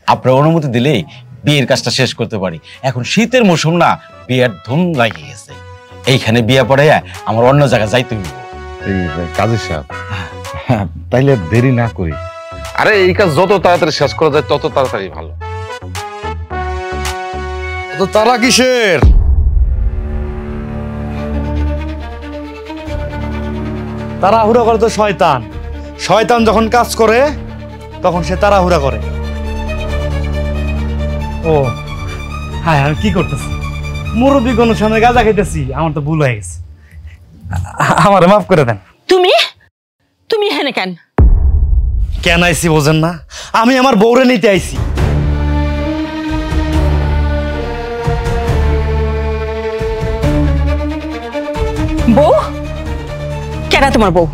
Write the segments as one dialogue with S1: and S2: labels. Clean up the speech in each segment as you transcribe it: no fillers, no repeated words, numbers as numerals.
S1: আপনার অনুমতি দিলেই বিয়ের কাজটা শেষ করতে পারি। এখন শীতের মৌসুম না, বিয়ের ধুম লাগিয়ে গেছে। এইখানে বিয়ে পড়াইয়া আমার অন্য জায়গায় যাইতে হইব।
S2: কাজী সাহেব, তাইলে দেরি না করি।
S3: আরে এই কাজ যত তাড়াতাড়ি শেষ করা যায় তত তাড়াতাড়ি ভালো।
S2: তো তারা কিসের?
S4: তাড়াহুড়া করে তো শয়তান। শয়তান যখন কাজ করে তখন সে তাড়াহুড়া করে। ও হ্যাঁ, আমি কি করতেছি? মুরব্বী কোনো সামনে গাঁজা খাইতেছি, আমার তো ভুল হয়ে গেছে, আমারে মাফ করে দেন।
S5: তুমি তুমি এখানে কেন?
S4: কেন আইছি বোঝেন না? আমি আমার বউরে নিতে আইছি।
S5: বউ? কেন তোমার বউ?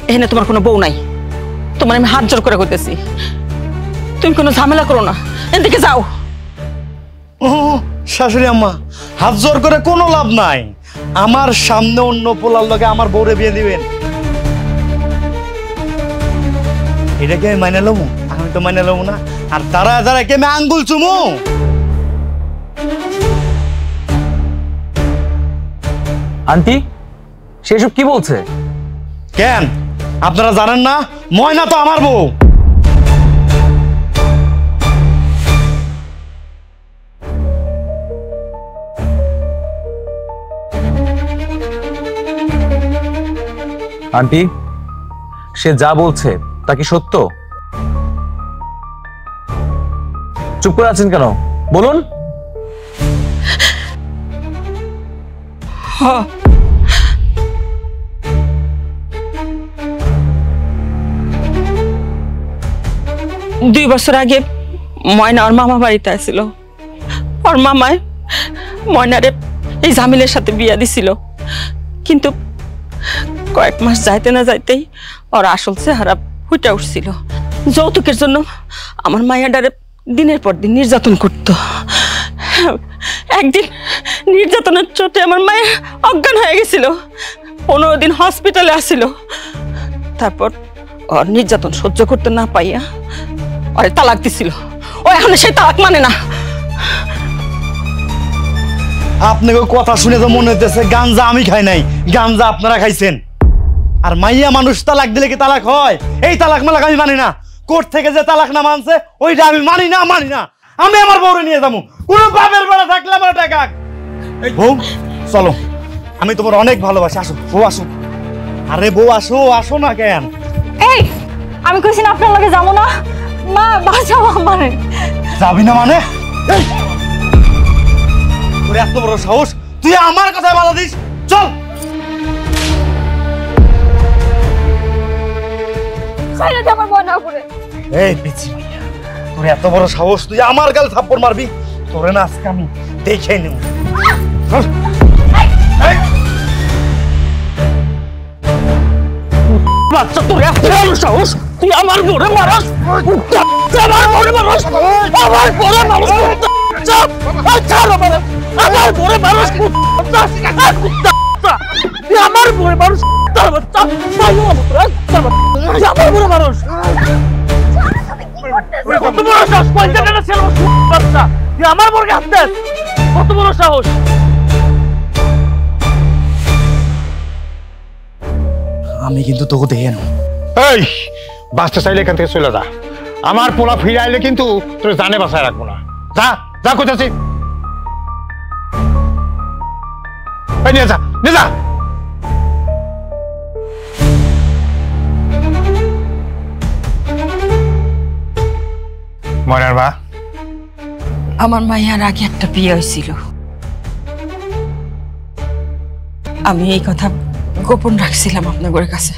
S5: এখানে তোমার কোনো বউ নাই। তোমার আমি হাত জোর করে কইতেছি, তুমি কোনো ঝামেলা করো না, এদিকে যাও।
S4: ও শাশুড়ি আম্মা, হাত জোর করে কোনো লাভ নাই। আমার সামনে অন্য পোলার লগে আমার বউরে বিয়ে দিবেন, এটা কি আমি মাইনে লমু? আমি তো মাইনে লমু না। আর তারা যারা কে আমি আঙ্গুল চুমু?
S6: আন্টি সেসব কি বলছে?
S4: কেন আপনারা জানেন না? ময়না তো আমার বউ।
S6: আন্টি সে যা বলছে তা কি সত্য? চুপ করে আছেন কেন, বলুন।
S5: হ্যাঁ, 2 বছর আগে ময়না ওর মামা বাড়িতে আসছিল। ওর মামায় ময়নারে এই জামিলের সাথে বিয়া দিছিল, কিন্তু কয়েক মাস যাইতে না যাইতেই ওর আসল চেহারা ফুটে উঠছিল। যৌতুকের জন্য আমার মায়াডারে দিনের পর দিন নির্যাতন করত। একদিন নির্যাতনের চোটে আমার মায়া অজ্ঞান হয়ে গেছিল, 15 দিন হসপিটালে আসছিল। তারপর ওর নির্যাতন সহ্য করতে না পাইয়া ওরে তালাক দিছিল। ও এখন সেই তালাক মানে না।
S4: আপনাকে কথা শুনে তো মনে হইতেছে গাঞ্জা আমি খাই নাই, গাঞ্জা আপনারা খাইছেন। আর মাইয়া মানুষ তালাক দিলে কি তালাক হয়? এই তালাক মালাক আমি মানি না। কোর্ট থেকে যে তালাক না মানছে ওইটা আমি মানি না, মানি না। আমি আমার বউরে নিয়ে যাবো, কোন বাপের বেড়া থাকলে আমার টাকা। বউ চলো, আমি তোমার অনেক ভালোবাসি, আসো বউ আসো। আরে বউ আসো, আসো না কেন?
S7: এই আমি কইছি না আপনার লগে যাবো না। মা বাঁচাও আমারে।
S4: যাবি না মানে? তোর এত বড় সাহস, তুই আমার কথায় বাধা দিস? চল।
S7: সাইরা দে আমার বোন উপরে।
S4: এই পিচ্চি মাইয়া, তোর এত বড় সাহস, তুই আমার গালে থাপ্পড় মারবি? তোরে না আজকে আমি দেখে নেব। চল।
S5: বাচ্চা, তোর এত বড় সাহস, তুই আমার বউরে মারস? আমার বউরে মারস? আমার বউরে মারস? আমার বউরে মারস? তুই আমার বউরে মারস? আমার বউরে মারস? কত বড় সাহস? পঞ্চায়েতের ছেলে বাচ্চা, তুই আমার বউকে হাত দেস? কত বড় সাহস?
S4: আমি কিন্তু তোকে দেখে নেব।
S3: এই বাঁচতে চাইলে এখান থেকে চলে যা। আমার পোলা ফিরে আইলে কিন্তু তোর জানে বাঁচায় রাখবো না। যা যা, কোথাছি নিয়ে যা, নিয়ে যা। ময়নার মা,
S5: আমার মায়ের আগে একটা বিয়ে হয়েছিল। আমি এই কথা গোপন রাখছিলাম আপনাদের কাছে।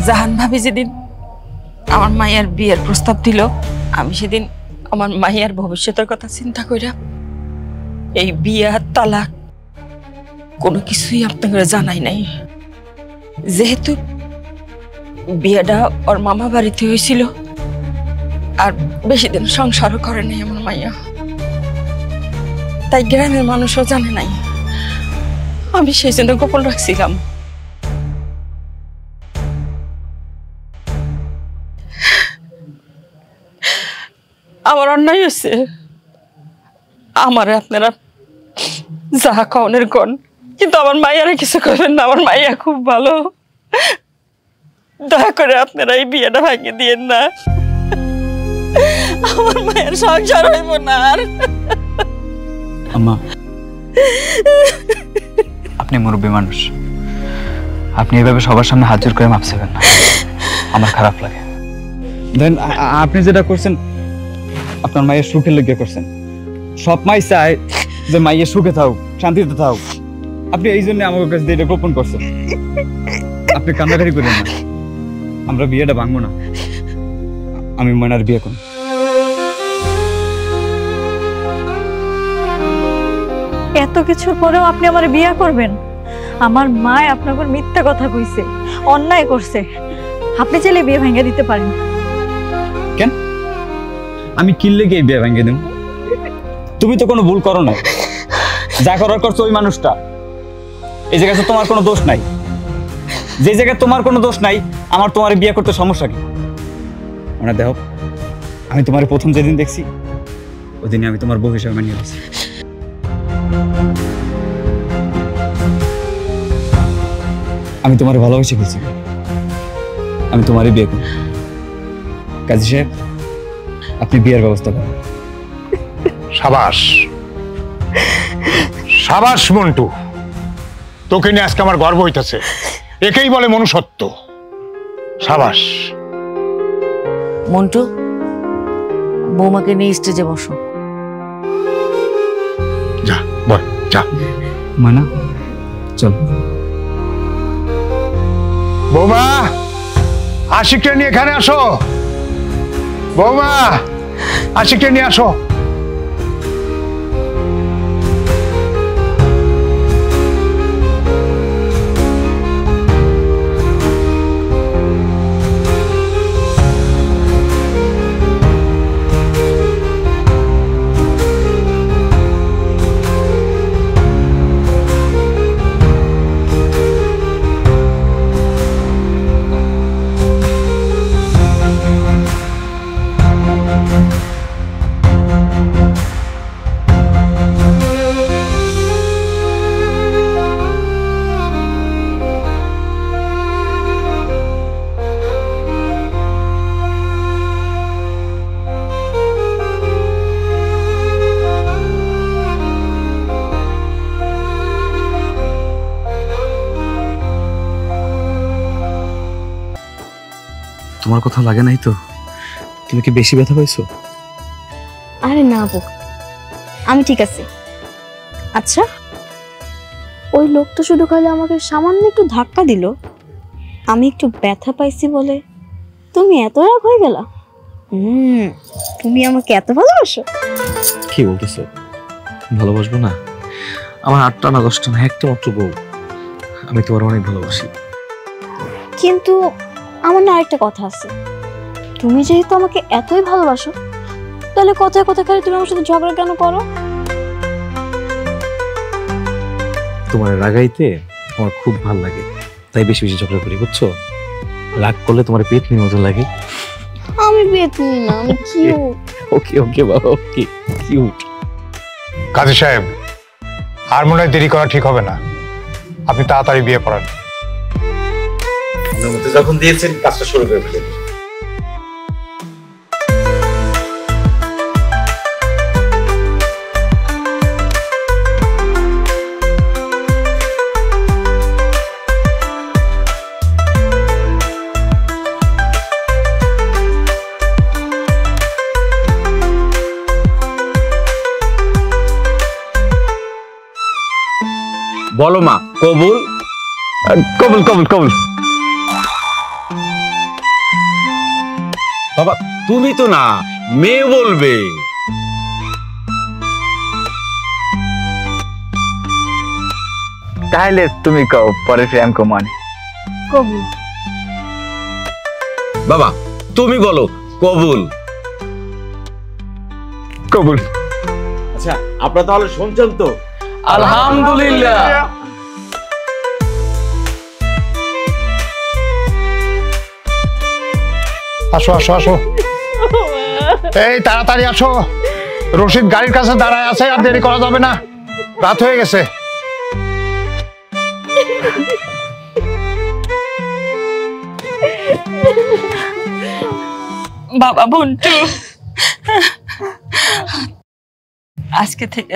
S5: জাহান ভাবি যেদিন আমার মায়ের বিয়ের প্রস্তাব দিল, আমি সেদিন আমার মায়ের ভবিষ্যতের কথা চিন্তা কইরা এই বিয়ে তালাক কোনো কিছুই আপনাদের জানাই নাই। যেহেতু বিয়েটা ওর মামা বাড়িতে হয়েছিল, আর বেশি দিন সংসারও করে নাই আমার মাইয়া, তাই গ্রামের মানুষও জানে নাই। আমি সেই জন্য গোপন রাখছিলাম। আমার অন্যায় হয়েছে, আমারে আপনারা যা কনের কন, কিন্তু আমার মাইয়ারে কিছু করবেন না। আমার মাইয়া খুব ভালো, দয়া করে আপনারা এই বিয়েটা ভাঙিয়ে দিয়েন না। আমার মায়ের সংসার হইব না আর।
S8: আম্মা, আপনি মুরব্বী মানুষ, আপনি এভাবে সবার সামনে হাত জোর করে মাপ চাইবেন না, আমার খারাপ লাগে। দেন আপনি যেটা করছেন আপনার মায়ের সুখের লেগে করছেন। সব মাই চায় যে মাইয়ের সুখে থাক, শান্তিতে থাক। আপনি এই জন্য আমার কাছে এটা গোপন করছেন। আপনি কান্নাকাটি করেন না, আমরা বিয়েটা ভাঙবো না। আমি ময়নার বিয়ে করব।
S7: এত কিছুর পরেও আপনি আমার বিয়ে করবেন? আমার মা আপনাকে মিথ্যা কথা কইছে, অন্যায় করছে। আপনি চাইলে বিয়ে ভেঙে দিতে পারেন।
S8: কেন আমি কিনলে গিয়ে বিয়ে ভেঙে দেব? তুমি তো কোনো ভুল করো না, যা করার করছো ওই মানুষটা। এই জায়গায় তো তোমার কোনো দোষ নাই। যে জায়গায় তোমার কোনো দোষ নাই, আমার তোমার বিয়ে করতে সমস্যা কি? মানে দেখো, আমি তোমার প্রথম যেদিন দেখছি ওই দিনই আমি তোমার বউ হিসেবে মানিয়ে নিয়েছি। আমি তোমার ভালোবেসে ফেলছি, আমি তোমারই বিয়ে করব। কাজী সাহেব, আপনি বিয়ের ব্যবস্থা করেন।
S3: সাবাস সাবাস মন্টু, তোকে নিয়ে আজকে আমার গর্ব হইতেছে। একেই বলে মনুষ্যত্ব। সাবাস।
S9: মন্টু, বৌমাকে নিয়ে স্টেজে বসো।
S3: যা বল, যা।
S8: মানা চল।
S3: বৌমা, আশিককে নিয়ে এখানে আসো। বৌমা, আশিককে নিয়ে আসো।
S6: তোমার কথা লাগে নাই তো? তুমি কি বেশি ব্যথা পাইছো?
S10: আরে না বউ, আমি ঠিক আছে। আচ্ছা, ওই লোকটা শুধু খালি আমাকে সামান্য একটু ধাক্কা দিল, আমি একটু ব্যথা পাইছি বলে তুমি এত রাগ হয়ে গেলা? তুমি আমাকে এত ভালোবাসো?
S6: কি বলতেছো? ভালোবাসবো না? আমার 8টা না 10টা না, একটা মাত্র বউ। আমি তোমার অনেক ভালোবাসি।
S10: কিন্তু আমার না আরেকটা কথা আছে। তুমি যেহেতু আমাকে এতই ভালোবাসো, তাহলে কথায় কথায় খালি তুমি আমার সাথে ঝগড়া কেন করো?
S6: তোমার রাগাইতে আমার খুব ভালো লাগে, তাই বেশি বেশি ঝগড়া করি, বুঝছো? রাগ করলে তোমার পেট নিয়ে মতো লাগে।
S10: আমি বেতনি না, আমি কিউট।
S6: ওকে ওকে বাবা, ওকে কিউট।
S3: কাজী সাহেব, আর মনে হয় দেরি করা ঠিক হবে না। আপনি তাড়াতাড়ি বিয়ে করান।
S1: যখন দিয়েছেন কাজটা শুরু করে ফেলেন।
S6: বলো মা, কবুল? কবুল কবুল কবুল।
S1: বাবা তুমি তো না, মেয়ে বলবে।
S8: তাহলে তুমি কও, পরে প্রেম কো মানে।
S7: কবুল।
S1: বাবা তুমি বলো কবুল।
S8: কবুল।
S1: আচ্ছা আপনারা তাহলে শুনছেন তো?
S6: আলহামদুলিল্লাহ।
S3: আসো আসো আসো। এই তাড়াতাড়ি আসো, রশিদ গাড়ির কাছে দাঁড়ায় আছে, আর দেরি করা যাবে না, রাত হয়ে গেছে।
S5: বাবা বন্টু, আজকে থেকে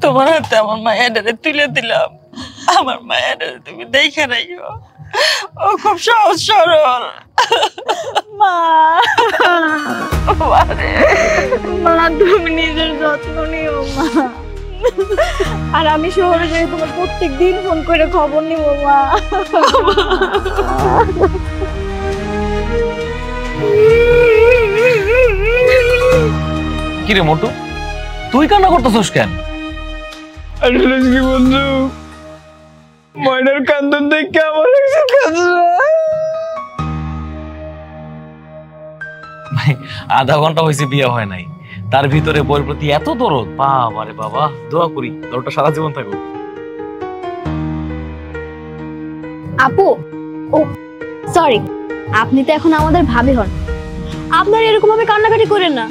S5: তোমার হাতে আমার মায়াডারে তুলে দিলাম। আমার মায়াডারে তুমি দেখে রাখো, ও খুব সহজ সরল।
S7: মা মা তুমি নিজের যত্ন নিও মা, আর আমি শহরে যাই তোমার প্রত্যেক দিন ফোন করে খবর নিব মা।
S6: কিরে মোটু, তুই কান্না করতেছিস কেন?
S8: কি বন্ধু, ময়নার কান্দন দেখে আমার
S6: আধা ঘন্টা হয়েছে বিয়ে হয় নাই, তার ভিতরে বইয়ের প্রতি এত দরদ। বাবা রে বাবা, দোয়া করি দরদটা সারা জীবন থাকুক।
S10: আপু, ও সরি, আপনি তো এখন আমাদের ভাবি হন, আপনার এরকম ভাবে কান্নাকাটি করেন না।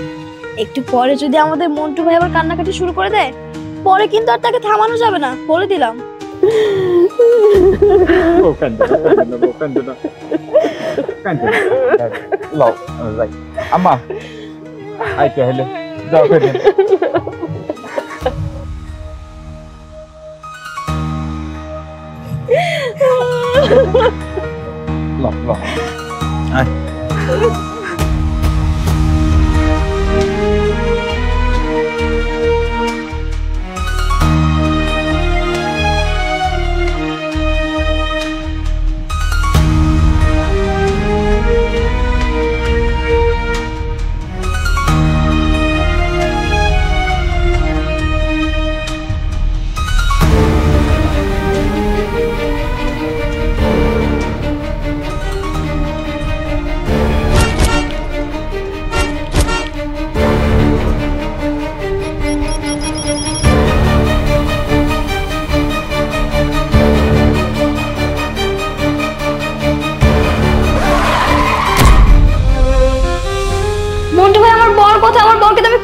S10: একটু পরে যদি আমাদের মন্টু ভাই আবার কান্নাকাটি শুরু করে দেয়, পরে কিন্তু আর তাকে থামানো যাবে না, বলে দিলাম।
S8: আম্মা আইতে হলে যাও ফেলে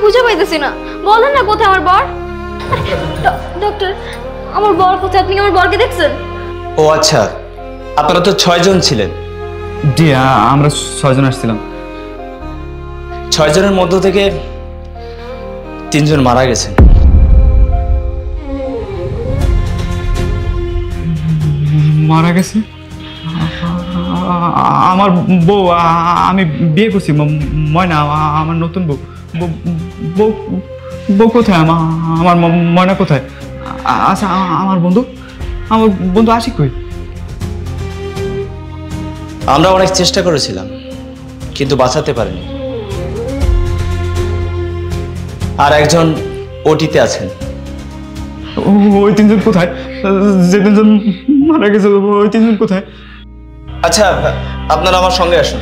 S10: খুঁজে পাইতেছি না, বলেন না কোথায় আমার বর? ডক্টর, আমার বর কোথায়? আপনি আমার বরকে দেখছেন?
S11: ও আচ্ছা, আপনারা তো 6 জন ছিলেন।
S8: জি, আমরা 6 জন আসছিলাম।
S11: 6 জনের মধ্য থেকে 3 জন মারা গেছেন।
S8: মারা গেছে? আমার বউ, আমি বিয়ে করছি, ময়না আমার নতুন বউ। বউ কোথায়? আমার ময়না কোথায়? আচ্ছা, আমার বন্ধু আশিক কই?
S11: আমরা অনেক চেষ্টা করেছিলাম, কিন্তু বাঁচাতে পারিনি। আর একজন ওটিতে আছেন।
S8: ওই 3 জন কোথায়? যে 3 জন মারা গেছে, ওই 3 জন কোথায়?
S11: আচ্ছা, আপনারা আমার সঙ্গে আসুন।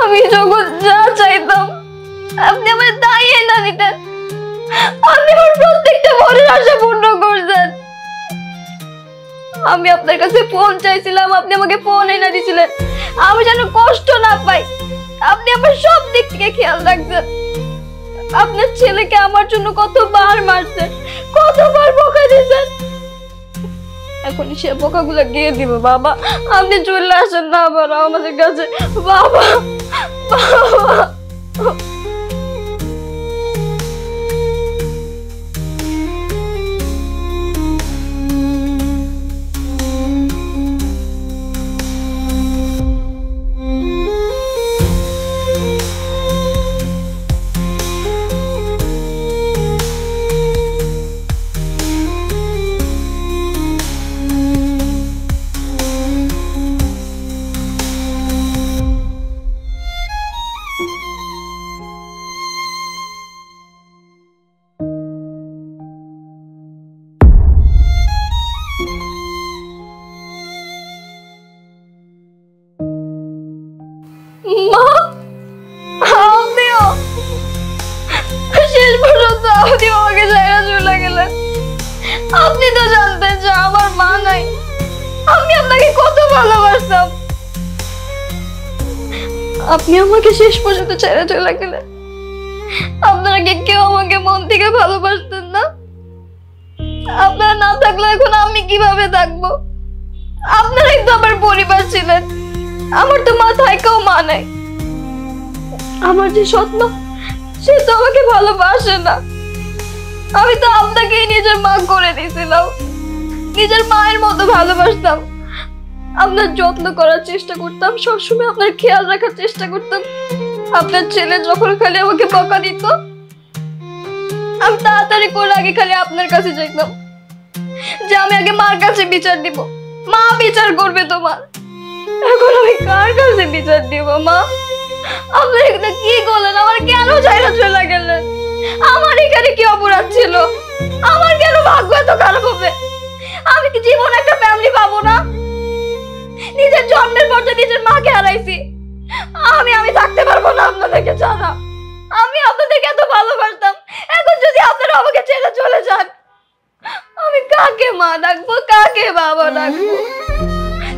S10: আমি যখন যা চাইতাম আপনি আমার দাঁড়িয়ে না দিতেন, আপনি আমার প্রত্যেকটা মনের আশা পূর্ণ করছেন। আমি আপনার কাছে ফোন চাইছিলাম, আপনি আমাকে ফোন এনে দিয়েছিলেন, আমি যেন কষ্ট না পাই। আপনি আমার সব দিক থেকে খেয়াল রাখছেন। আপনি আমার জন্য কতবার মারছেন, কতবার বকা দিয়েছেন। এখন সে বকাগুলো গিয়ে দিব বাবা। আপনি চলে আসেন না আবার আমাদের কাছে বাবা। বাবা আপনি তো জানতেন যে আমার মা নাই, আমি আপনাকে কত ভালোবাসতাম। আপনি আমাকে শেষ পর্যন্ত ছেড়ে চলে গেলেন। আপনারা কি কেউ আমাকে মন থেকে ভালোবাসতেন না? আপনারা না থাকলে এখন আমি কিভাবে থাকবো? আপনারাই তো আমার পরিবার ছিলেন। আমার তো মা থাকাও মা নাই। আমার যে স্বপ্ন সে তো আমাকে ভালোবাসে না। আমি তো আপনাকে নিজের মা করে দিয়েছিলাম, নিজের মায়ের মতো ভালোবাসতাম। আপনার যত্ন করার চেষ্টা করতাম, সবসময় আপনার খেয়াল রাখার চেষ্টা করতাম। আপনার ছেলে যখন খালি আমাকে বকা দিত, আমি তাড়াতাড়ি করে আগে খালি আপনার কাছে যাইতাম যে আমি আগে মার কাছে বিচার দিব, মা বিচার করবে তোমার। এখন আমি কার কাছে বিচার দিব মা? আপনার এখানে কি করলেন? আমার কেন চাইরা চলে গেলেন? আমার এখানে কি অপরাধ ছিল? আমার কেন ভাগ্য এত খারাপ হবে? আমি কি জীবন একটা ফ্যামিলি পাবো না? নিজের জন্মের পর যে নিজের মাকে হারাইছি, আমি থাকতে পারবো না আপনাদেরকে ছাড়া। আমি আপনাদেরকে এত ভালোবাসতাম, এখন যদি আপনারা আমাকে ছেড়ে চলে যান, আমি কাকে মা ডাকবো, কাকে বাবা ডাকবো?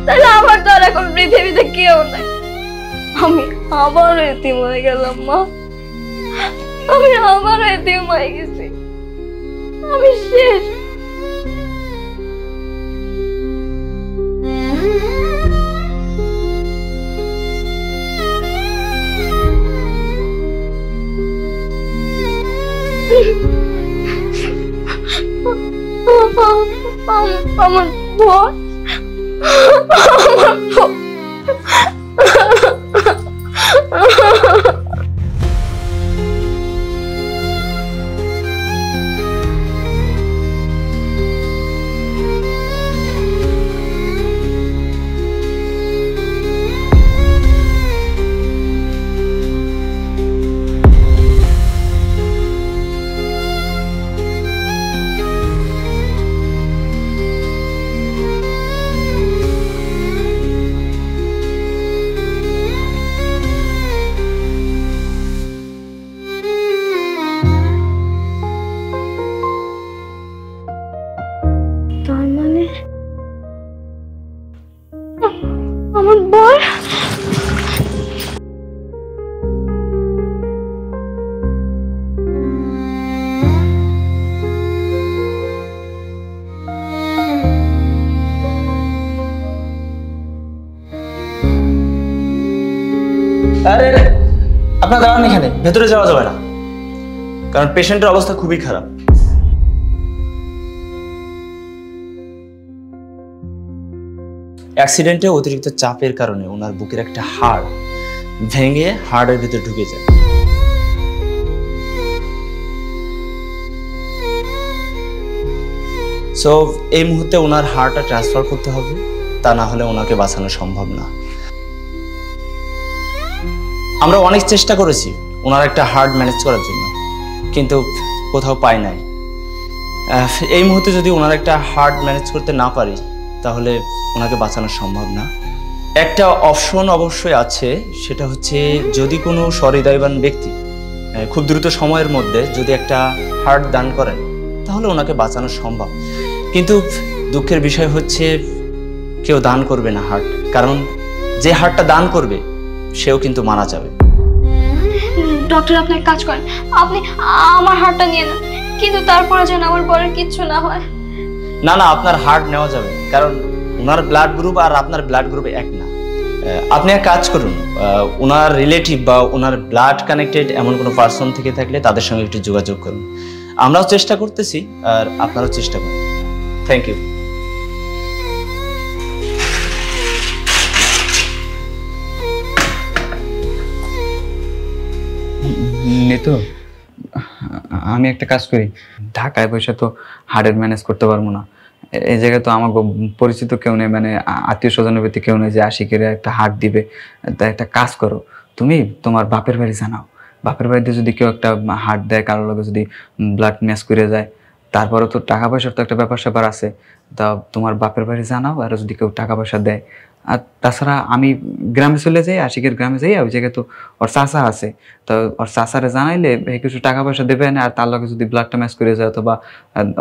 S10: তাহলে আমার তো আর এখন পৃথিবীতে কেউ নাই। আমি আবার এতিম হয়ে গেলাম মা, আমি আবার এতিম হয়ে গেছি। আমি শেষ। আমার ভয়, আমার বর
S11: আরে আপনার দাঁড়ান এখানে, ভেতরে যাওয়া যাবে না, কারণ পেশেন্টের অবস্থা খুবই খারাপ। অ্যাক্সিডেন্টে অতিরিক্ত চাপের কারণে ওনার বুকের একটা হাড় ভেঙে হাড়ের ভিতরে ঢুকে যায়। সো এই মুহূর্তে ওনার হাড়টা ট্রান্সফার করতে হবে, তা না হলে ওনাকে বাঁচানো সম্ভব না। আমরা অনেক চেষ্টা করেছি ওনার একটা হার্ট ম্যানেজ করার জন্য, কিন্তু কোথাও পাই নাই। এই মুহূর্তে যদি ওনার একটা হার্ট ম্যানেজ করতে না পারি, তাহলে ওনাকে বাঁচানো সম্ভব না। একটা অপশন অবশ্যই আছে, সেটা হচ্ছে যদি কোনো সহৃদয়বান ব্যক্তি খুব দ্রুত সময়ের মধ্যে যদি একটা হার্ট দান করেন, তাহলে ওনাকে বাঁচানো সম্ভব। কিন্তু দুঃখের বিষয় হচ্ছে কেউ দান করবে না হার্ট, কারণ যে হার্টটা দান করবে সেও কিন্তু মারা যাবে।
S10: ডক্টর আপনি এক কাজ করেন, আপনি আমার হার্টটা নিয়ে নেন, কিন্তু তারপরে যেন আমার বরের কিচ্ছু না হয়।
S11: না না, আপনার হার্ট নেওয়া যাবে, কারণ ওনার ব্লাড গ্রুপ আর আপনার ব্লাড গ্রুপ এক না। আপনি এক কাজ করুন, ওনার রিলেটিভ বা ওনার ব্লাড কানেক্টেড এমন কোনো পার্সন থেকে থাকলে তাদের সঙ্গে একটু যোগাযোগ করুন। আমরাও চেষ্টা করতেছি আর আপনারাও চেষ্টা করুন। Thank you.
S8: নিতু, আমি একটা কাজ করি, ঢাকায় বসে তো হার্টের ম্যানেজ করতে পারবো না। এই জায়গায় তো আমার পরিচিত কেউ নেই, মানে আত্মীয় স্বজনের প্রতি কেউ নেই যে আশিকের একটা হার্ট দিবে। তাই একটা কাজ করো, তুমি তোমার বাপের বাড়ি জানাও, বাপের বাড়িতে যদি কেউ একটা হার্ট দেয়, কারোর লগে যদি ব্লাড ম্যাচ করে যায়, তারপরে তো টাকা পয়সার তো একটা ব্যাপার স্যাপার আছে, তা তোমার বাপের বাড়ি জানাও। আর যদি কেউ টাকা পয়সা দেয়, আর তাছাড়া আমি গ্রামে চলে যাই, আশিকের গ্রামে যাই, ওই জায়গায় তো ওর চাচা আছে, তো ওর চাচারে জানাইলে কিছু টাকা পয়সা দেবে না। আর তার লগে যদি ব্লাডটা ম্যাচ করে যায়, অথবা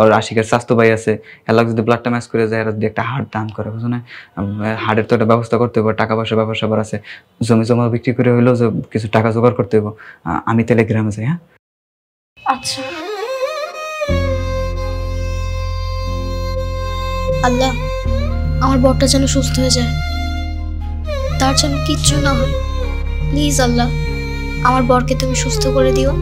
S8: ওর আশিকের স্বাস্থ্য ভাই আছে, এর লগে যদি ব্লাডটা ম্যাচ করে যায়, এরা যদি একটা হার্ট দান করে, বুঝো না, হার্টের তো একটা ব্যবস্থা করতে হবে, টাকা পয়সা ব্যাপার স্যাপার আছে, জমি জমা বিক্রি করে হইলেও যে কিছু টাকা জোগাড় করতে হবে। আমি তাহলে গ্রামে যাই। হ্যাঁ,
S10: আচ্ছা। আল্লাহ, আমার বরটা যেন সুস্থ হয়ে যায়, তার যেন কিচ্ছু না হয়। প্লিজ আল্লাহ, আমার বরকে তুমি সুস্থ করে দিও।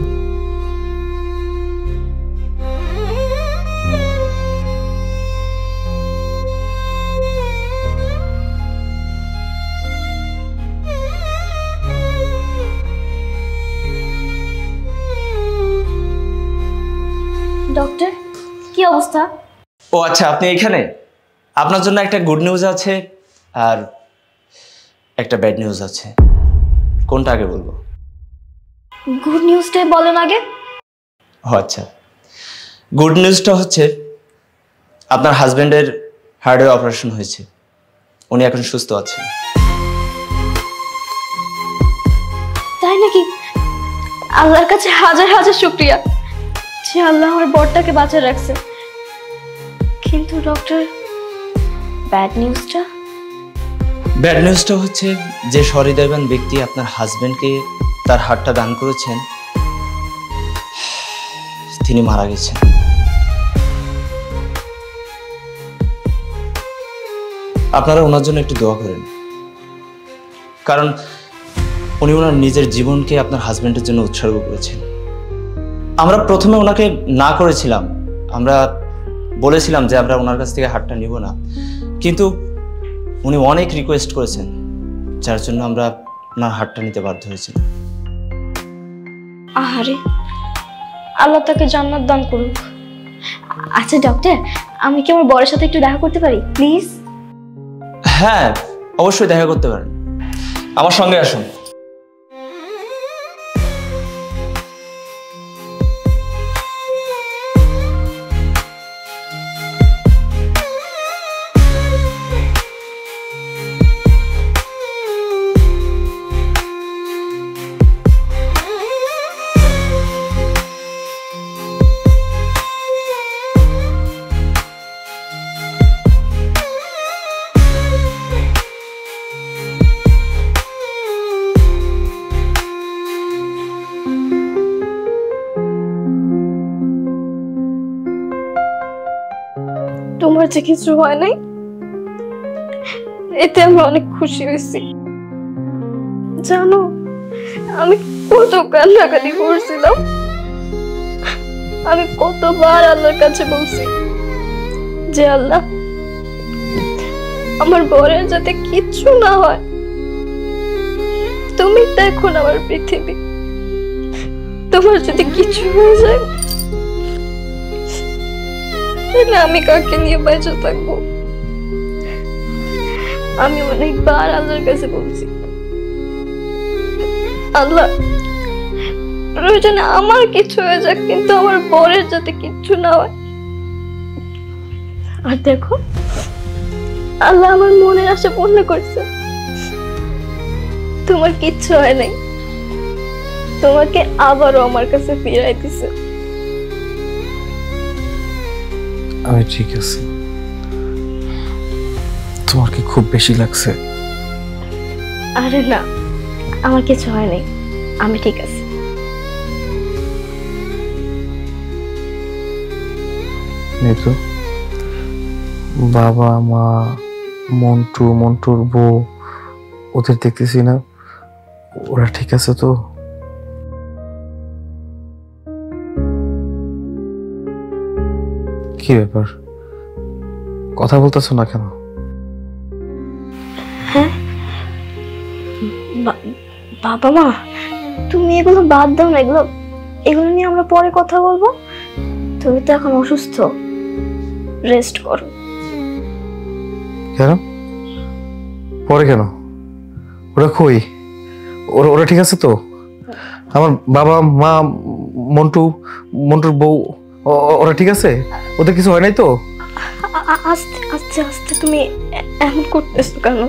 S10: ডক্টর, কি অবস্থা?
S11: ও আচ্ছা, আপনি এখানে। আপনার জন্য একটা গুড নিউজ আছে আর একটা ব্যাড নিউজ আছে। কোনটা আগে বলবো?
S10: গুড নিউজটাই বলেন আগে।
S11: ও আচ্ছা, গুড নিউজটা হচ্ছে আপনার হাজবেন্ডের হার্টের অপারেশন হয়েছে, উনি এখন সুস্থ আছেন।
S10: তাই নাকি? আল্লাহর কাছে হাজার হাজার শুকরিয়া যে আল্লাহ আমার বরটাকে বাঁচিয়ে রাখছে। কিন্তু ডক্টর, ব্যাড নিউজটা?
S11: ব্যাড নিউজটা হচ্ছে যে সহৃদয়বান ব্যক্তি আপনার হাজবেন্ডকে তার হার্টটা দান করেছেন, তিনি মারা গেছেন। আপনারা ওনার জন্য একটু দোয়া করেন, কারণ উনি ওনার নিজের জীবনকে আপনার হাজবেন্ডের জন্য উৎসর্গ করেছেন। আমরা প্রথমে ওনাকে না করেছিলাম, আমরা বলেছিলাম যে আমরা ওনার কাছ থেকে হার্টটা নিব না, কিন্তু উনি অনেক রিকোয়েস্ট করেছেন, যার জন্য আমরা ওনার হার্টটা নিতে বাধ্য হয়েছিলাম।
S10: আহারে, আল্লাহ তাকে জান্নাত দান করুক। আচ্ছা ডক্টর, আমি কি আমার বরের সাথে একটু দেখা করতে পারি প্লিজ?
S11: হ্যাঁ, অবশ্যই দেখা করতে পারেন, আমার সঙ্গে আসুন।
S10: তোমার যে কিছু হয় নাই, এতে আমি অনেক খুশি হয়েছি। জানো, আমি কত কান্নাকাটি করছিলাম, আমি কতবার আল্লাহর কাছে বলছি যে আল্লাহ, আমার বরের যাতে কিচ্ছু না হয়। তুমি দেখো না আমার পৃথিবী, তোমার যদি কিছু হয়ে যায় তাহলে আমি কাকে নিয়ে বেঁচে থাকবো? আমি অনেকবার আল্লাহর কাছে বলছি, আল্লাহ প্রয়োজনে আমার কিছু হয়ে যাক, কিন্তু আমার বরের যাতে কিচ্ছু না হয়। আর দেখো, আল্লাহ আমার মনের আশা পূর্ণ করছে, তোমার কিচ্ছু হয় নাই, তোমাকে আবারও আমার কাছে ফিরাই দিছে।
S6: আমি ঠিক আছে। তোমার কি খুব বেশি লাগছে?
S10: আরে না, আমার কিছু হয় নাই, আমি ঠিক আছি।
S6: নেতু, বাবা মা মন্টু, মন্টুর বউ, ওদের দেখতেছি না, ওরা ঠিক আছে তো? কি ব্যাপার, কথা বলতেছো না কেন?
S10: হ্যাঁ বাবা মা, তুমি এগুলো বাদ দাও না, এগুলো নিয়ে আমরা পরে কথা বলবো। তুমি তো এখন অসুস্থ, রেস্ট করো।
S6: কেন পরে কেন? ওরা কই? ওরা ঠিক আছে তো? আমার বাবা মা মন্টুর বউ ওরা ঠিক আছে? ওদের কিছু হয় নাই তো?
S10: আস্তে আস্তে আস্তে তুমি এমন করতেছো কেন?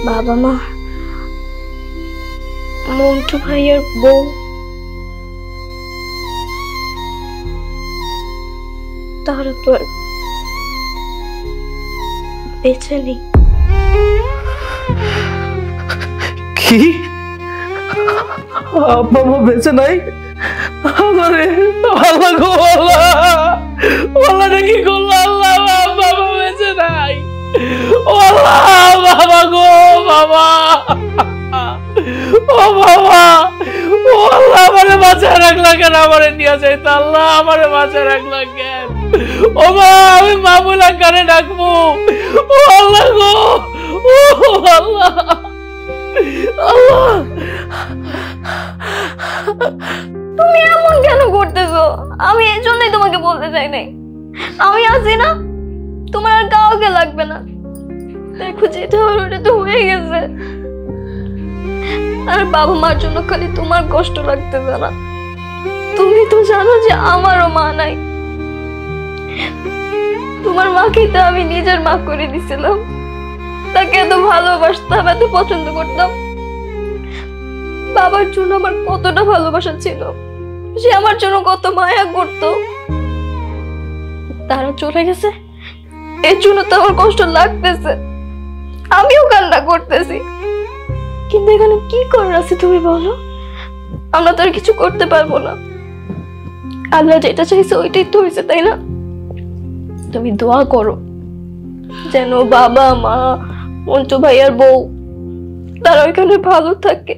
S10: বাবা মা, মন্টু ভাইয়ের বউ, তারা তো আর বেঁচে নেই।
S6: কি? আব্বা মা বেঁচে নাই? আল্লাহ গো, আল্লাহ কি করলো? আল্লাহ, বাবা বেঁচে নাই। বাবা গো, বাবা, ও বাবা, ও আল্লাহ, আমারে বাঁচায় রাখলা কেন? আমারে নিয়ে যাইতো আল্লাহ, আমারে বাঁচায় রাখলা কেন? ও মা, আমি মামুলা কানে ডাকবো? ও আল্লাহ গো, ও আল্লাহ, আল্লাহ।
S10: তুমি এমন কেন করতেছো? আমি এই জন্যই তোমাকে বলতে চাই নাই। আমি আছি না, তোমার আর কাউকে লাগবে না। দেখো যেটা হলো ওটা তো হয়ে গেছে। আর বাবা মার জন্য খালি তোমার কষ্ট লাগতেছে না, তুমি তো জানো যে আমারও মা নাই। তোমার মাকে তো আমি নিজের মা করে দিছিলাম, তাকে এত ভালোবাসতাম, এত পছন্দ করতাম। বাবার জন্য আমার কতটা ভালোবাসা ছিল, সে আমার জন্য কত মায়া করতো। তারা চলে গেছে, এর জন্য তো আমার কষ্ট লাগতেছে, আমিও কান্না করতেছি। কিন্তু এখানে কি করার আছে তুমি বলো? আমরা তো আর কিছু করতে পারবো না। আল্লাহ যেটা চাইছে ওইটাই তো হয়েছে, তাই না? তুমি দোয়া করো যেন বাবা মা, মন্টু ভাইয়ার বউ, তারা ওইখানে ভালো থাকে,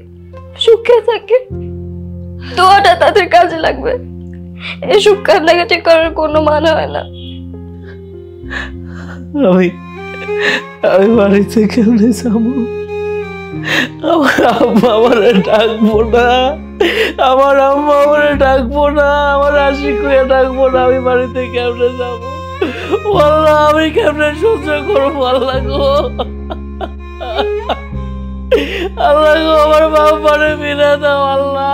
S10: সুখে থাকে। দোয়াটা তাদের কাজে লাগবে। এসব কান্নাকাটি করার কোনো মানে হয় না।
S6: আমি বাড়িতে কেমনে যাবো? আমার আম্মা আমারে ডাকবো না, আমার আম্মা আমারে ডাকবো না, আমার আশিক হয়ে ডাকবো না। আমি বাড়িতে কেমনে যাবো? আল্লাহ, আমি কেমনে সহ্য করবো? আল্লাহ গো, আল্লাহ গো, আমার বাবারে ফিরে দাও আল্লাহ।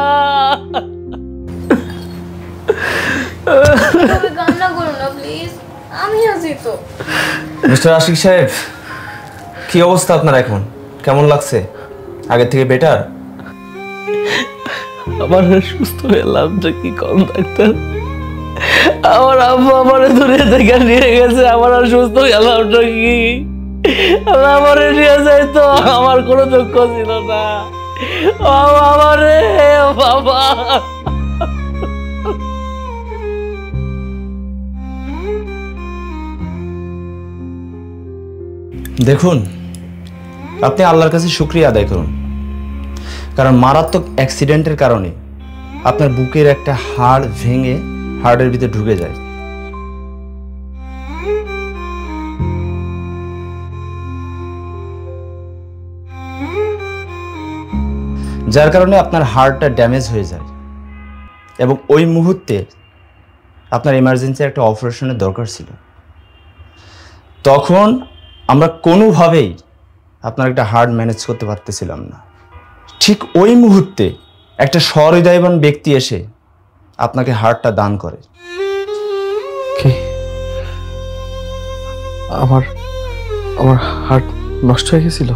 S10: কান্না করো না প্লিজ, আমি আছি তো।
S11: মিস্টার আশিক সাহেব, কি অবস্থা আপনার এখন? কেমন লাগছে? আগের থেকে বেটার?
S6: আমার সুস্থ হয়ে লাভটা কি কম ডাক্তার? আমার আব্বু আমারে দুনিয়া থেকে নিয়ে গেছে, আমার আর সুস্থ হয়ে লাভটা কি? আমারে নিয়ে যাইতো, আমার কোনো দুঃখ ছিল না। আমারে বাবা,
S11: দেখুন, আপনি আল্লাহর কাছে শুকরিয়া আদায় করুন, কারণ মারাত্মক অ্যাক্সিডেন্টের কারণে আপনার বুকের একটা হাড় ভেঙে হার্টের ভিতরে ঢুকে যায়। যার কারণে আপনার হার্টটা ড্যামেজ হয়ে যায় এবং ওই মুহূর্তে আপনার ইমার্জেন্সি একটা অপারেশনের দরকার ছিল। তখন আমরা কোনোভাবেই আপনার একটা হার্ট ম্যানেজ করতে পারতেছিলাম না। ঠিক ওই মুহূর্তে একটা সহৃদয়বান ব্যক্তি এসে আপনাকে হার্টটা দান করে।
S6: কি? আমার হার্ট নষ্ট হয়ে গেছিল?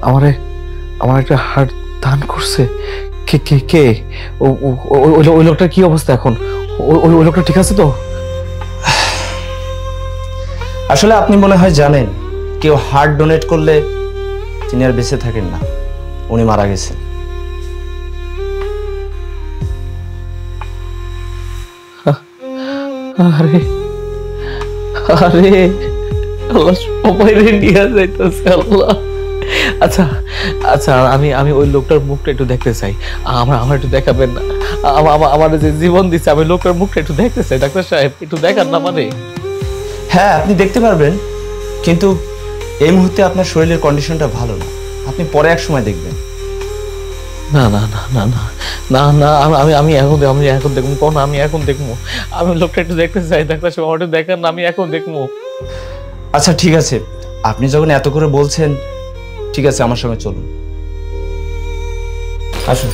S6: আমার একটা হার্ট দান করছে? কে কে কে? ওই লোকটার কি অবস্থা এখন? ওই লোকটা ঠিক আছে তো?
S11: আসলে আপনি মনে হয় জানেন, কেউ হার্ট ডোনেট করলে তিনি আর বেঁচে থাকেন না। উনি মারা গেছেন।
S6: আরে আরে আল্লাহ সবাই নিয়ে যাইতেছে আল্লাহ। আচ্ছা আচ্ছা, আমি আমি ওই লোকটার মুখটা একটু দেখতে চাই। আমার একটু দেখাবেন না? আমার যে জীবন দিচ্ছে, আমি লোকটার মুখটা একটু দেখতে চাই। ডাক্তার সাহেব একটু দেখান না মানে?
S11: হ্যাঁ, আপনি দেখতে পারবেন, কিন্তু এই মুহূর্তে আপনার শরীরের কন্ডিশনটা ভালো না। আপনি পরে এক সময় দেখবেন।
S6: না না না না না না না, আমি এখন দেখবো কোন, আমি এখন দেখবো। আমি লোকটা একটু দেখতে চাই। ডাক্তার সাহেব আমার একটু দেখান না, আমি এখন দেখবো।
S11: আচ্ছা ঠিক আছে, আপনি যখন এত করে বলছেন, ঠিক আছে আমার সঙ্গে চলুন, আসুন।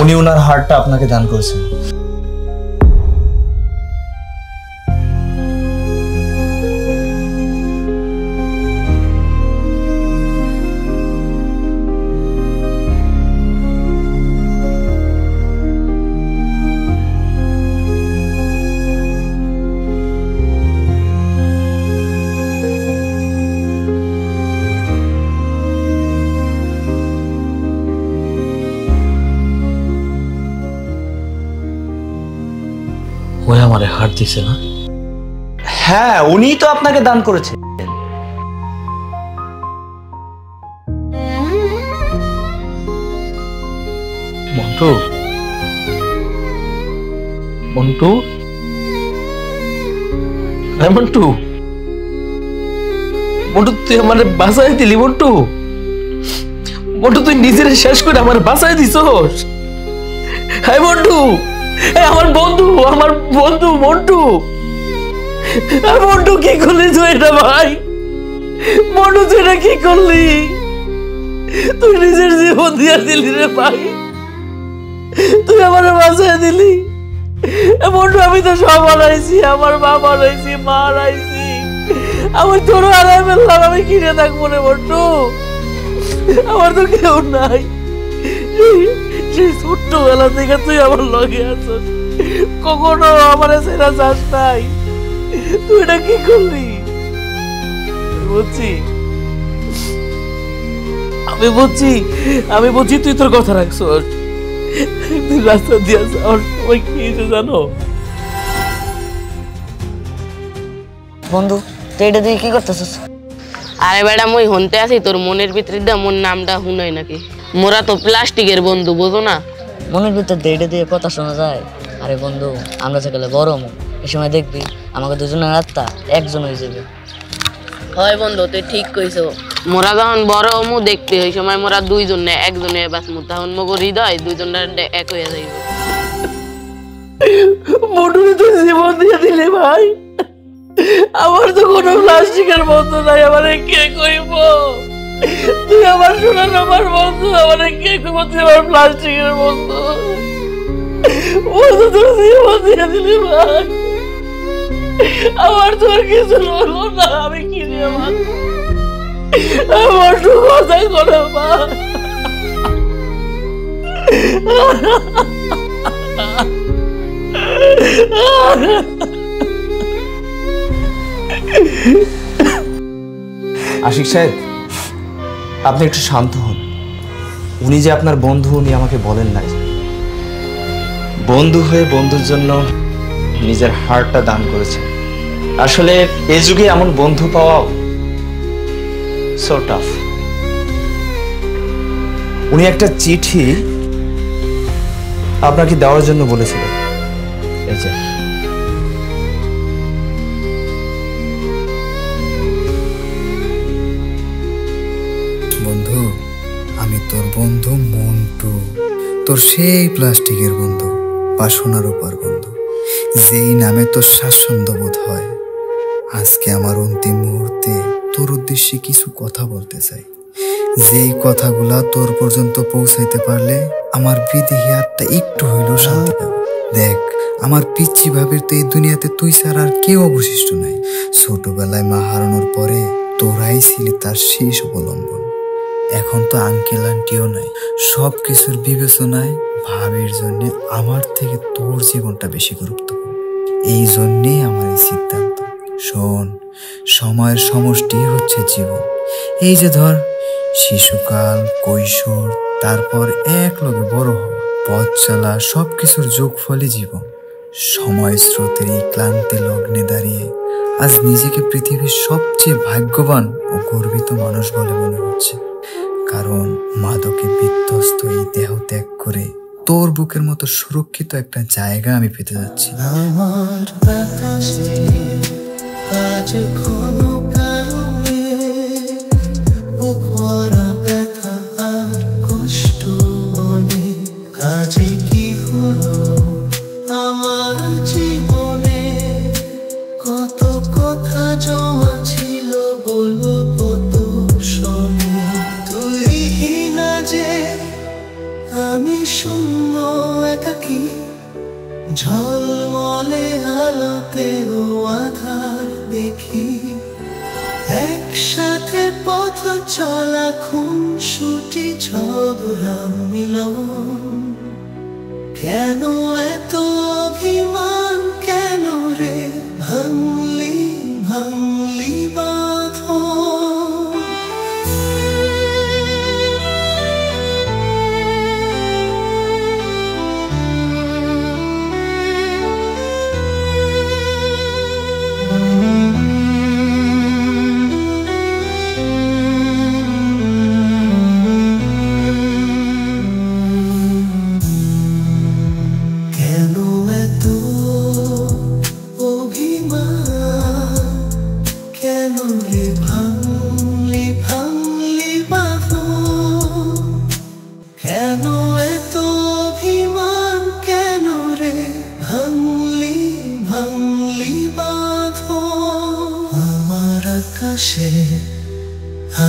S11: উনি ওনার হার্টটা আপনাকে দান করেছেন।
S6: ওই আমারে হার্ট দিছে না?
S11: হ্যাঁ, উনিই তো আপনাকে দান করেছেন।
S6: মন্টু, মন্টু, হ্যাঁ মন্টু, মন্টু তুই আমার বাঁচাই দিলি। মন্টু, মন্টু তুই নিজের শেষ করে আমার বাঁচাই দিছস। হ্যাঁ মন্টু, আমার বন্ধু, আমার বন্ধু মন্টু। মন্টু কি করলি তুই এটা ভাই? মন্টু তুই এটা কি করলি? তুই নিজের জীবন দিয়ে দিলি রে ভাই, তুই আমার বাঁচাই দিলি। মন্টু আমি তো সব হারাইছি, আমার মা হারাইছি, মা হারাইছি, আমি তোর হারাই ফেললাম, আমি কিনে থাকবো রে মন্টু। আমার তো কেউ নাই। সেই ছোট্টবেলা থেকে তুই আমার লগে আছিস, কখনো আমার সেরা চাস নাই। তুই এটা কি করলি? বুঝছি, আমি বুঝছি তুই তোর কথা রাখছ। একদিন রাস্তা দিয়ে যাওয়ার সময় কি হয়েছে জানো?
S9: বন্ধু তুই এটা দিয়ে কি করতেছিস?
S12: আরে বেটা, মই হনতে আছি তোর মনের ভিতরে দা মোর নামটা হুনাই নাকি? মোরা তো প্লাস্টিকের বন্ধু, বোঝো না?
S9: মনের ভিতর দিয়ে এটা দিয়ে কথা শোনা যায়? আরে বন্ধু, আমরা সকালে বড় হবো, এই সময় দেখবি আমাকে দুজনের আত্মা একজন হয়ে যাবে।
S12: হয় বন্ধু, তুই ঠিক কইছো। মোরা যখন বড় হমু দেখতে, ওই সময় মোরা দুইজনে একজনে বাঁচমু, তখন মগো হৃদয় দুইজনের এক হয়ে যাইব।
S6: মোটুরে তুই জীবন দিয়ে দিলি ভাই, আমার তো কোনো প্লাস্টিকের বন্ধু নাই। আমারে কে কইব? তুই আমার সোনার আমার বন্ধু, আমারে কে কইব তুই আমার প্লাস্টিকের বন্ধু? বন্ধু তোর জীবন দিয়ে দিলি ভাই, আমার তোর কিছু হলো না, আমি কি দিয়ে বাঁচব? আমার তো কথা করো মা।
S11: আশিক সাহেব, আপনি একটু শান্ত হন। উনি যে আপনার বন্ধু, উনি আমাকে বলেন নাই। বন্ধু হয়ে বন্ধুর জন্য নিজের হার্টটা দান করেছে। আসলে এই যুগে এমন বন্ধু পাওয়া সো টাফ। উনি একটা চিঠি আপনাকে দেওয়ার জন্য বলেছিলেন। এই যে
S13: বন্ধু, আমি তোর বন্ধু মন্টু, তোর সেই প্লাস্টিকের বন্ধু, বাসনার উপর বন্ধু, যেই নামে তোর স্বাচ্ছন্দ্য বোধ হয়। আজকে আমার অন্তিম মুহূর্তে তোর উদ্দেশ্যে কিছু কথা বলতে চাই, যেই কথাগুলা তোর পর্যন্ত পৌঁছাইতে পারলে আমার বিদেহী আত্মা একটু হইলেও শান্তি পাবে। দেখ, আমার পিচ্ছি ভাবের তো এই দুনিয়াতে তুই ছাড়া আর কেউ অবশিষ্ট নাই। ছোটবেলায় মা হারানোর পরে তোরাই ছিলি তার শেষ অবলম্বন। এখন তো আঙ্কেল আন্টিও নাই। সব কিছুর বিবেচনায় ভাবের জন্য আমার থেকে তোর জীবনটা বেশি গুরুত্বপূর্ণ। এই জন্যেই আমার এই সিদ্ধান্ত। শোন, সময়ের সমষ্টি হচ্ছে জীবন। এই যে ধর শিশুকাল, কৈশোর, তারপর এক লগে বড় হওয়া, পথ চলা, সবকিছুর যোগফলই জীবন। সময় স্রোতের এই ক্লান্তি লগ্নে দাঁড়িয়ে আজ নিজেকে পৃথিবীর সবচেয়ে ভাগ্যবান ও গর্বিত মানুষ বলে মনে হচ্ছে। কারণ মাদকে বিধ্বস্ত এই দেহ ত্যাগ করে তোর বুকের মতো সুরক্ষিত একটা জায়গা আমি পেতে যাচ্ছি।
S14: আমার বাতাসে আজ কোনো কারণে বুক ভরা ব্যথা আর কষ্ট অনেক। কাজে কি হলো আমার জীবনে, কত কথা জমা ছিল বলবো কত সময়। তুই না যে আমি শূন্য একাকী, ঝলমলে আলোতে ও আধার দেখি। একসাথে পথ চলা, খুনসুটি ঝগড়া মিলন। কেন এত অভিমান, কেন রে ভাঙলি ভাঙলি বাঁধন।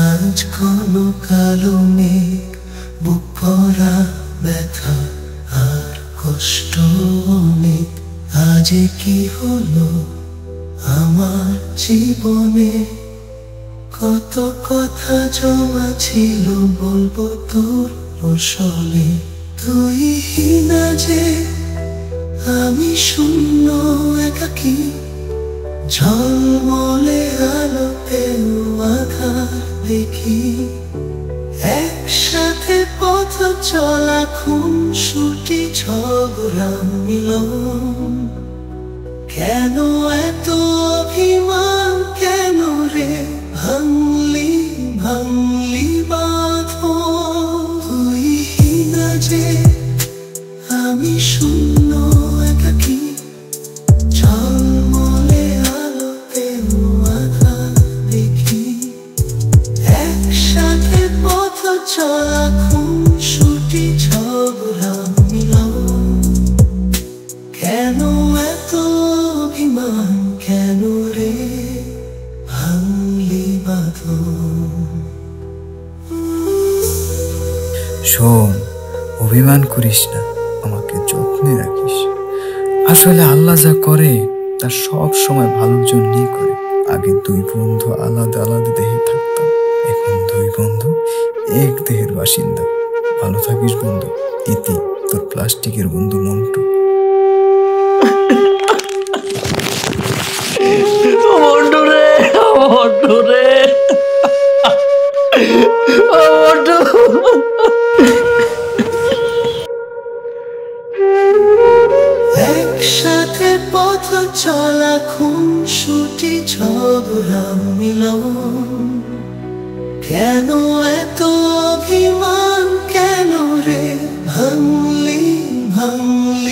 S14: আজ কোনো কালো মেঘ, বুক ভরা ব্যথা আর কষ্ট অনেক। আজ কি হলো আমার জীবনে, কত কথা জমা ছিল বলবো তোর রসলে। তুই না যে আমি শূন্য একাকী, ঝলমলে আলোতে আধার দেখি। একসাথে পথ চলা, খুনসুটি ঝগড়া মিলন। কেন এত অভিমান, কেন রে ভাঙলি ভাঙলি বাঁধন। তুই না যে আমি শূন্য একাকী, ঝলমলে আলোতে আধার দেখি। একসাথে পথ চলা, খুনসুটি ঝগড়া মিলন। কেন এত অভিমান, কেন রে ভাঙলি বাঁধন।
S13: শোন, অভিমান করিস না, আমাকে যত্নে রাখিস। আসলে আল্লাহ যা করে তা সব সময় ভালোর জন্যই করে। আগে দুই বন্ধু আলাদা আলাদা দেহে থাকতাম, এখন দুই বন্ধু এক দেহের বাসিন্দা। ভালো থাকিস বন্ধু। ইতি, তোর প্লাস্টিকের বন্ধু মন্টু।
S6: মন্টু রে, মন্টু রে, মন্টু।
S14: একসাথে পথ চলা, খুনসুটি ঝগড়া মিলন। কেন এত অভিমান, কেন রে ভাঙলি ভাঙলি